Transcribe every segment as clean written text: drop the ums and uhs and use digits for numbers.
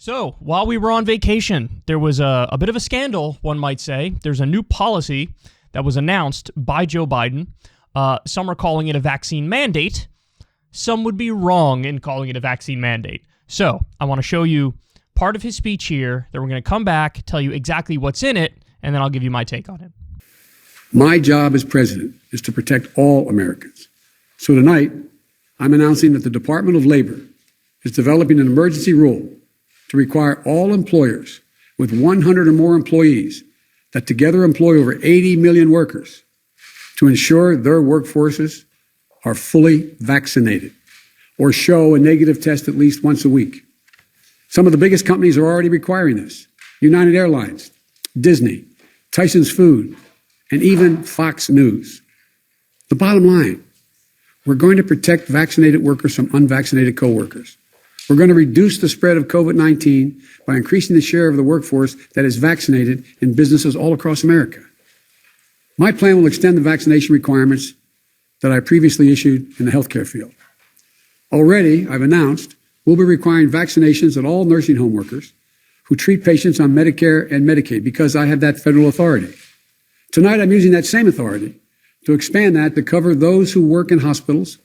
So, while we were on vacation, there was a bit of a scandal, one might say. There's a new policy that was announced by Joe Biden. Some are calling it a vaccine mandate. Some would be wrong in calling it a vaccine mandate. So, I want to show you part of his speech here. Then we're going to come back, tell you exactly what's in it, and then I'll give you my take on it. My job as president is to protect all Americans. So tonight, I'm announcing that the Department of Labor is developing an emergency rule to require all employers with 100 or more employees that together employ over 80 million workers to ensure their workforces are fully vaccinated or show a negative test at least once a week. Some of the biggest companies are already requiring this. United Airlines, Disney, Tyson's Food, and even Fox News. The bottom line, we're going to protect vaccinated workers from unvaccinated coworkers. We're going to reduce the spread of COVID-19 by increasing the share of the workforce that is vaccinated in businesses all across America. My plan will extend the vaccination requirements that I previously issued in the healthcare field. Already, I've announced we'll be requiring vaccinations of all nursing home workers who treat patients on Medicare and Medicaid because I have that federal authority. Tonight, I'm using that same authority to expand that to cover those who work in hospitals,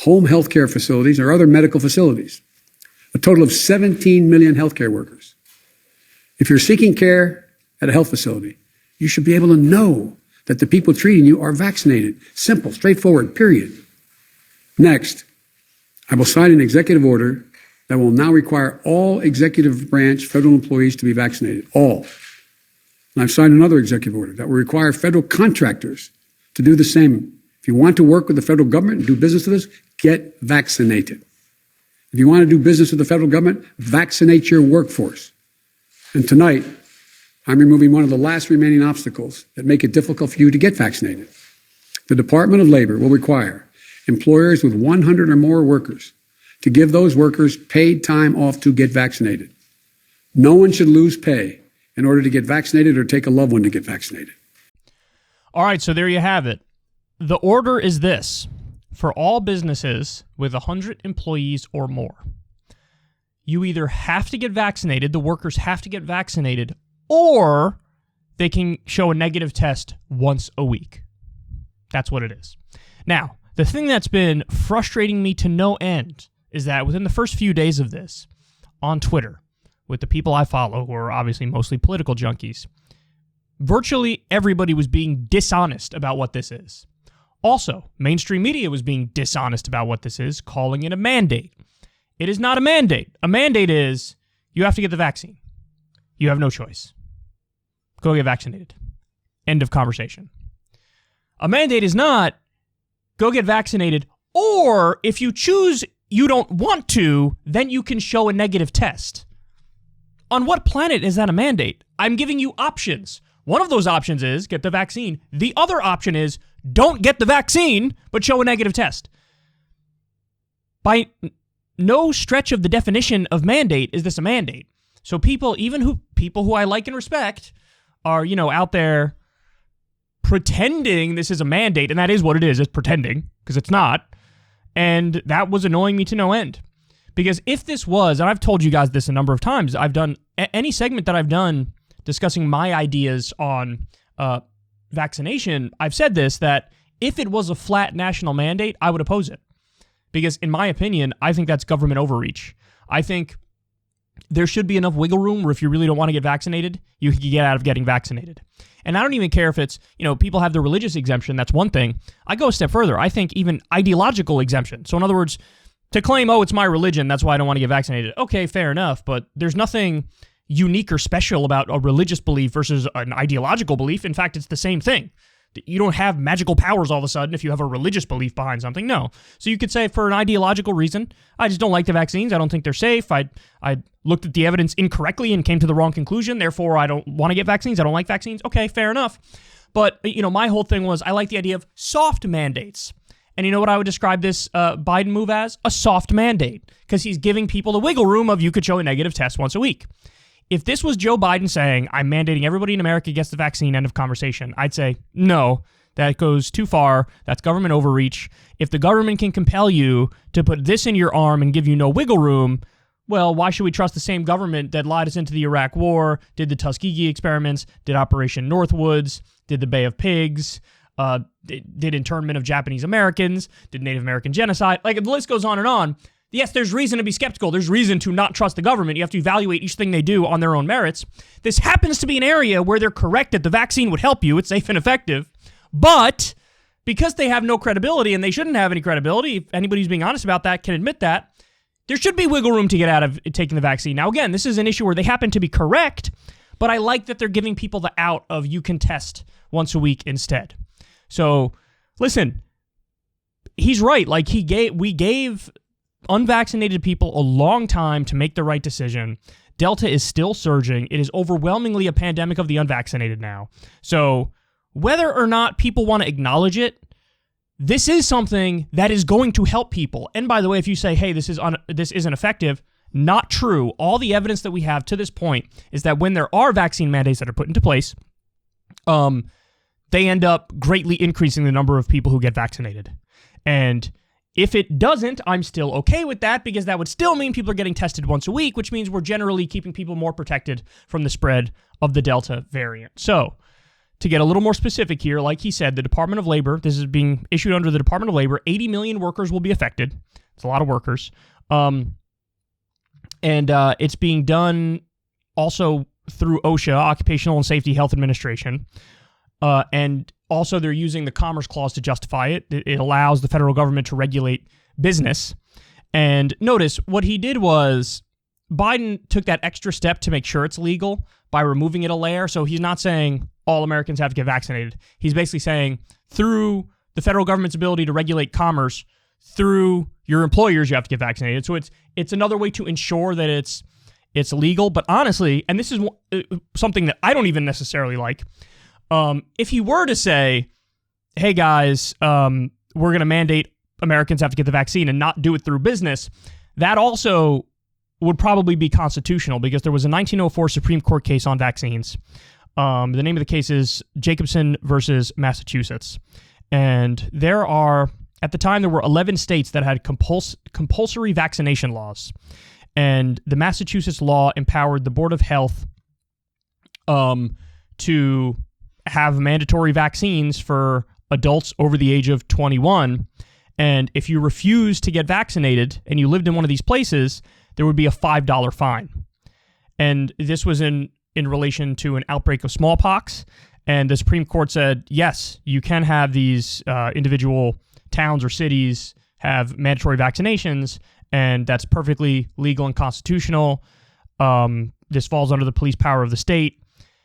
home health care facilities, or other medical facilities. A total of 17 million healthcare workers. If you're seeking care at a health facility, you should be able to know that the people treating you are vaccinated. Simple, straightforward, period. Next, I will sign an executive order that will now require all executive branch federal employees to be vaccinated. All. And I've signed another executive order that will require federal contractors to do the same. If you want to work with the federal government and do business with us, get vaccinated. If you want to do business with the federal government, vaccinate your workforce. And tonight, I'm removing one of the last remaining obstacles that make it difficult for you to get vaccinated. The Department of Labor will require employers with 100 or more workers to give those workers paid time off to get vaccinated. No one should lose pay in order to get vaccinated or take a loved one to get vaccinated. All right, so there you have it. The order is this. For all businesses with 100 employees or more, you either have to get vaccinated, the workers have to get vaccinated, or they can show a negative test once a week. That's what it is. Now, the thing that's been frustrating me to no end is that within the first few days of this, on Twitter, with the people I follow, who are obviously mostly political junkies, virtually everybody was being dishonest about what this is. Also, mainstream media was being dishonest about what this is, calling it a mandate. It is not a mandate. A mandate is you have to get the vaccine. You have no choice. Go get vaccinated. End of conversation. A mandate is not go get vaccinated, or if you choose you don't want to, then you can show a negative test. On what planet is that a mandate? I'm giving you options. One of those options is get the vaccine. The other option is don't get the vaccine, but show a negative test. By no stretch of the definition of mandate is this a mandate. So people who I like and respect are, out there pretending this is a mandate, and that is what it is. It's pretending, because it's not. And that was annoying me to no end. Because if this was, and I've told you guys this a number of times, I've done any segment that I've done discussing my ideas on vaccination, I've said this, that if it was a flat national mandate, I would oppose it. Because in my opinion, I think that's government overreach. I think there should be enough wiggle room where if you really don't want to get vaccinated, you can get out of getting vaccinated. And I don't even care if it's, people have the religious exemption, that's one thing. I go a step further. I think even ideological exemption. So in other words, to claim, it's my religion, that's why I don't want to get vaccinated. Okay, fair enough, but there's nothing unique or special about a religious belief versus an ideological belief. In fact, it's the same thing. You don't have magical powers all of a sudden if you have a religious belief behind something. No. So you could say for an ideological reason, I just don't like the vaccines. I don't think they're safe. I looked at the evidence incorrectly and came to the wrong conclusion. Therefore, I don't want to get vaccines. I don't like vaccines. Okay, fair enough. But, my whole thing was I like the idea of soft mandates. And you know what I would describe this Biden move as? A soft mandate. Because he's giving people the wiggle room of you could show a negative test once a week. If this was Joe Biden saying, I'm mandating everybody in America gets the vaccine, end of conversation, I'd say, no, that goes too far. That's government overreach. If the government can compel you to put this in your arm and give you no wiggle room, well, why should we trust the same government that lied us into the Iraq War, did the Tuskegee experiments, did Operation Northwoods, did the Bay of Pigs, did internment of Japanese Americans, did Native American genocide? Like, the list goes on and on. Yes, there's reason to be skeptical. There's reason to not trust the government. You have to evaluate each thing they do on their own merits. This happens to be an area where they're correct that the vaccine would help you. It's safe and effective. But because they have no credibility, and they shouldn't have any credibility, if anybody who's being honest about that can admit that, there should be wiggle room to get out of taking the vaccine. Now, again, this is an issue where they happen to be correct, but I like that they're giving people the out of you can test once a week instead. So, listen, he's right. Like, we gave unvaccinated people a long time to make the right decision. Delta is still surging. It is overwhelmingly a pandemic of the unvaccinated now. So, whether or not people want to acknowledge it, this is something that is going to help people. And by the way, if you say, hey, this isn't effective, not true. All the evidence that we have to this point is that when there are vaccine mandates that are put into place, they end up greatly increasing the number of people who get vaccinated. And if it doesn't, I'm still okay with that, because that would still mean people are getting tested once a week, which means we're generally keeping people more protected from the spread of the Delta variant. So, to get a little more specific here, like he said, the Department of Labor, this is being issued under the Department of Labor, 80 million workers will be affected. It's a lot of workers. And it's being done also through OSHA, Occupational and Safety Health Administration. And also they're using the Commerce Clause to justify it. It allows the federal government to regulate business. And notice, what he did was Biden took that extra step to make sure it's legal by removing it a layer. So he's not saying all Americans have to get vaccinated. He's basically saying through the federal government's ability to regulate commerce, through your employers, you have to get vaccinated. So it's another way to ensure that it's legal. But honestly, and this is something that I don't even necessarily like, if he were to say, hey guys, we're going to mandate Americans have to get the vaccine and not do it through business, that also would probably be constitutional, because there was a 1904 Supreme Court case on vaccines. The name of the case is Jacobson versus Massachusetts. And at the time, there were 11 states that had compulsory vaccination laws. And the Massachusetts law empowered the Board of Health to have mandatory vaccines for adults over the age of 21. And if you refused to get vaccinated and you lived in one of these places, there would be a $5 fine. And this was in relation to an outbreak of smallpox. And the Supreme Court said, yes, you can have these individual towns or cities have mandatory vaccinations, and that's perfectly legal and constitutional. This falls under the police power of the state.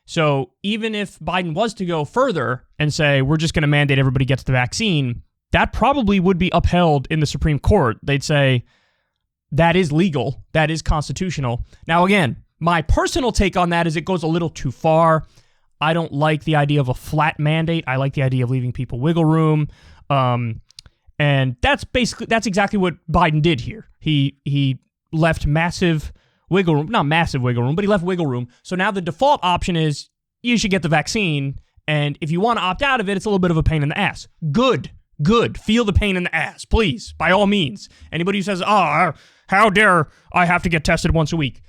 So even if Biden was to go further and say, we're just going to mandate everybody gets the vaccine, that probably would be upheld in the Supreme Court. They'd say, that is legal, that is constitutional. Now, again, my personal take on that is it goes a little too far. I don't like the idea of a flat mandate. I like the idea of leaving people wiggle room. And that's exactly what Biden did here. He left massive wiggle room, not massive wiggle room, but he left wiggle room. So now the default option is you should get the vaccine. And if you want to opt out of it, it's a little bit of a pain in the ass. Good. Feel the pain in the ass, please, by all means. Anybody who says, how dare I have to get tested once a week?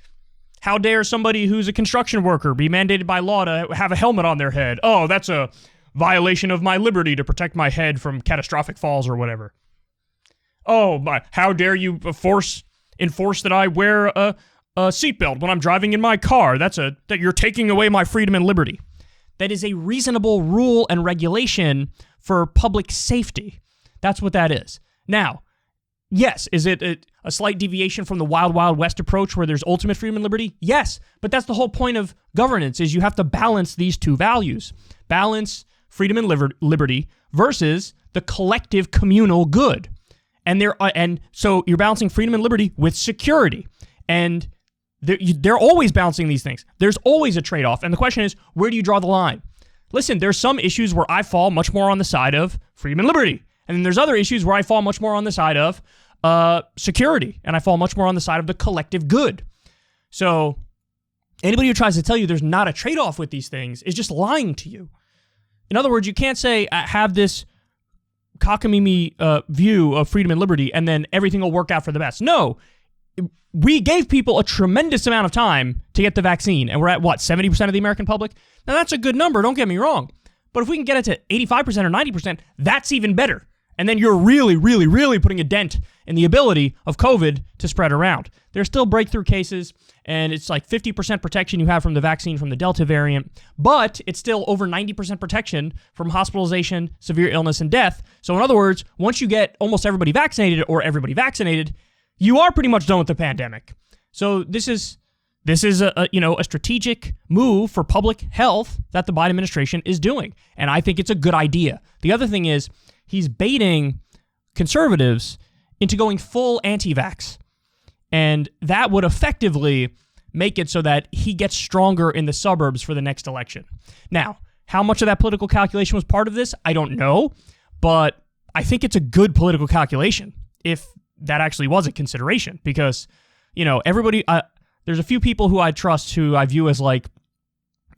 How dare somebody who's a construction worker be mandated by law to have a helmet on their head? Oh, that's a violation of my liberty to protect my head from catastrophic falls or whatever. Oh, how dare you enforce that I wear a seatbelt when I'm driving in my car? That you're taking away my freedom and liberty. That is a reasonable rule and regulation for public safety. That's what that is. Now, yes, is it a slight deviation from the wild, wild west approach where there's ultimate freedom and liberty? Yes, but that's the whole point of governance, is you have to balance these two values. Balance freedom and liberty versus the collective communal good. And so you're balancing freedom and liberty with security. And they're always balancing these things. There's always a trade-off. And the question is, where do you draw the line? Listen, there's some issues where I fall much more on the side of freedom and liberty. And then there's other issues where I fall much more on the side of security. And I fall much more on the side of the collective good. So anybody who tries to tell you there's not a trade-off with these things is just lying to you. In other words, you can't say, I have this cockamamie view of freedom and liberty, and then everything will work out for the best. No. we gave people a tremendous amount of time to get the vaccine, and we're at, what, 70% of the American public? Now, that's a good number, don't get me wrong. But if we can get it to 85% or 90%, that's even better. And then you're really, really, really putting a dent in the ability of COVID to spread around. There's still breakthrough cases, and it's like 50% protection you have from the vaccine from the Delta variant, but it's still over 90% protection from hospitalization, severe illness, and death. So in other words, once you get almost everybody vaccinated or everybody vaccinated, you are pretty much done with the pandemic. So this is a strategic move for public health that the Biden administration is doing, and I think it's a good idea. The other thing is he's baiting conservatives into going full anti-vax, and that would effectively make it so that he gets stronger in the suburbs for the next election. Now, how much of that political calculation was part of this, I don't know, but I think it's a good political calculation if that actually was a consideration, because, everybody, there's a few people who I trust who I view as like,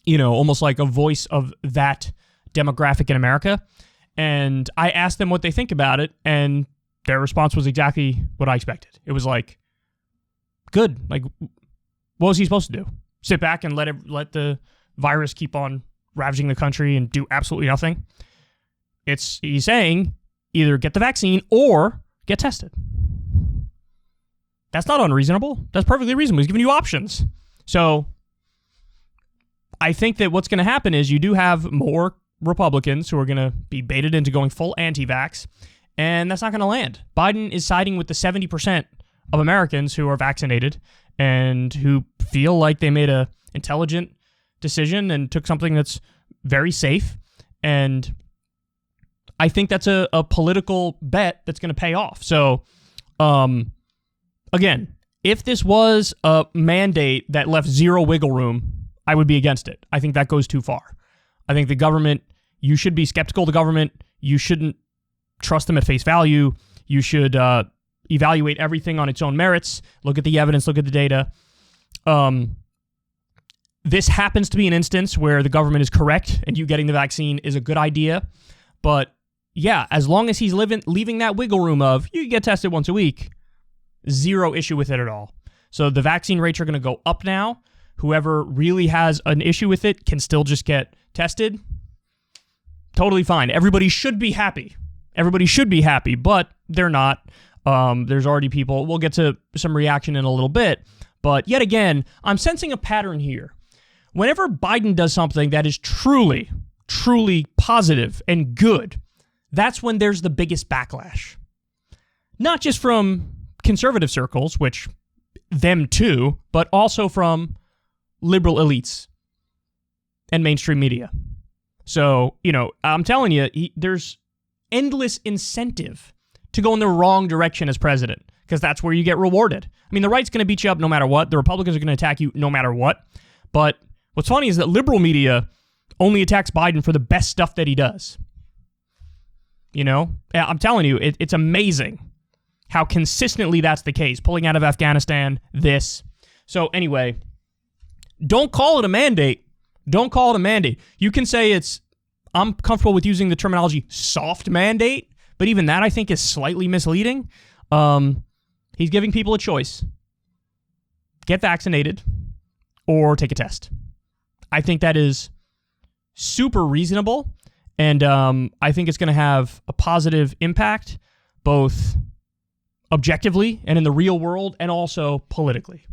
almost like a voice of that demographic in America. And I asked them what they think about it, and their response was exactly what I expected. It was like, good. Like, what was he supposed to do? Sit back and let the virus keep on ravaging the country and do absolutely nothing? He's saying either get the vaccine or get tested. That's not unreasonable. That's perfectly reasonable. He's giving you options. So I think that what's going to happen is you do have more Republicans who are going to be baited into going full anti-vax, and that's not going to land. Biden is siding with the 70% of Americans who are vaccinated and who feel like they made a intelligent decision and took something that's very safe. And I think that's a political bet that's going to pay off. So, again, if this was a mandate that left zero wiggle room, I would be against it. I think that goes too far. I think the government, you should be skeptical of the government. You shouldn't trust them at face value. You should evaluate everything on its own merits. Look at the evidence, look at the data. This happens to be an instance where the government is correct and you getting the vaccine is a good idea. But yeah, as long as he's leaving that wiggle room of you get tested once a week, zero issue with it at all. So the vaccine rates are going to go up now. Whoever really has an issue with it can still just get tested. Totally fine. Everybody should be happy. But they're not. There's already people. We'll get to some reaction in a little bit. But yet again, I'm sensing a pattern here. Whenever Biden does something that is truly, truly positive and good, that's when there's the biggest backlash. Not just from conservative circles, which them too, but also from liberal elites and mainstream media. So, I'm telling you, there's endless incentive to go in the wrong direction as president, because that's where you get rewarded. I mean, the right's going to beat you up no matter what. The Republicans are going to attack you no matter what. But what's funny is that liberal media only attacks Biden for the best stuff that he does. I'm telling you, it's amazing how consistently that's the case. Pulling out of Afghanistan, this. So anyway, don't call it a mandate. Don't call it a mandate. You can say I'm comfortable with using the terminology soft mandate, but even that I think is slightly misleading. He's giving people a choice. Get vaccinated or take a test. I think that is super reasonable, and I think it's going to have a positive impact, both objectively and in the real world, and also politically.